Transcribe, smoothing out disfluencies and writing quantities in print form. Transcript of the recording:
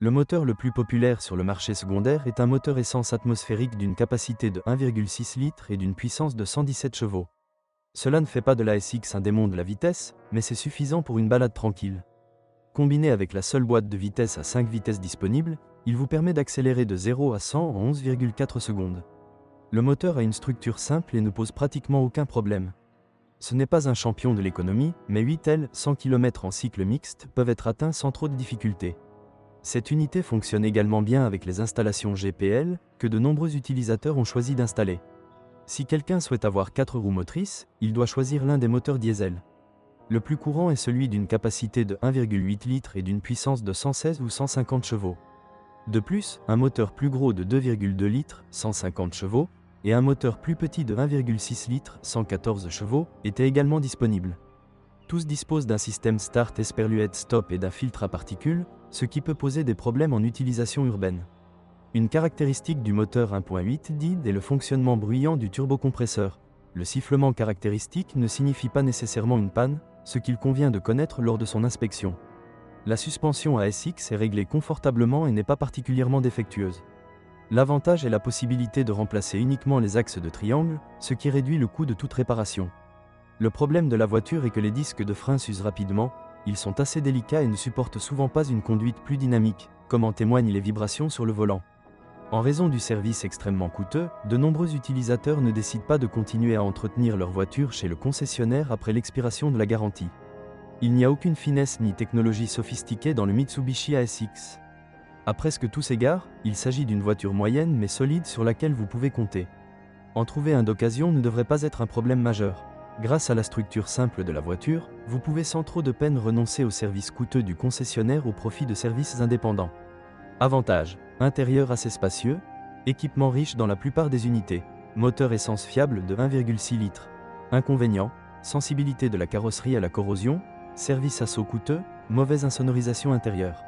Le moteur le plus populaire sur le marché secondaire est un moteur essence atmosphérique d'une capacité de 1,6 litres et d'une puissance de 117 chevaux. Cela ne fait pas de la SX un démon de la vitesse, mais c'est suffisant pour une balade tranquille. Combiné avec la seule boîte de vitesse à 5 vitesses disponible, il vous permet d'accélérer de 0 à 100 en 11,4 secondes. Le moteur a une structure simple et ne pose pratiquement aucun problème. Ce n'est pas un champion de l'économie, mais 8 L, 100 km en cycle mixte peuvent être atteints sans trop de difficultés. Cette unité fonctionne également bien avec les installations GPL, que de nombreux utilisateurs ont choisi d'installer. Si quelqu'un souhaite avoir 4 roues motrices, il doit choisir l'un des moteurs diesel. Le plus courant est celui d'une capacité de 1,8 litres et d'une puissance de 116 ou 150 chevaux. De plus, un moteur plus gros de 2,2 litres, 150 chevaux, et un moteur plus petit de 1,6 litres, 114 chevaux, étaient également disponibles. Tous disposent d'un système Start Esperluette Stop et d'un filtre à particules, ce qui peut poser des problèmes en utilisation urbaine. Une caractéristique du moteur 1.8 DID est le fonctionnement bruyant du turbocompresseur. Le sifflement caractéristique ne signifie pas nécessairement une panne, ce qu'il convient de connaître lors de son inspection. La suspension ASX est réglée confortablement et n'est pas particulièrement défectueuse. L'avantage est la possibilité de remplacer uniquement les axes de triangle, ce qui réduit le coût de toute réparation. Le problème de la voiture est que les disques de frein s'usent rapidement, ils sont assez délicats et ne supportent souvent pas une conduite plus dynamique, comme en témoignent les vibrations sur le volant. En raison du service extrêmement coûteux, de nombreux utilisateurs ne décident pas de continuer à entretenir leur voiture chez le concessionnaire après l'expiration de la garantie. Il n'y a aucune finesse ni technologie sophistiquée dans le Mitsubishi ASX. À presque tous égards, il s'agit d'une voiture moyenne mais solide sur laquelle vous pouvez compter. En trouver un d'occasion ne devrait pas être un problème majeur. Grâce à la structure simple de la voiture, vous pouvez sans trop de peine renoncer aux services coûteux du concessionnaire au profit de services indépendants. Avantages: intérieur assez spacieux, équipement riche dans la plupart des unités, moteur essence fiable de 1,6 litres. Inconvénients: sensibilité de la carrosserie à la corrosion, service assaut coûteux, mauvaise insonorisation intérieure.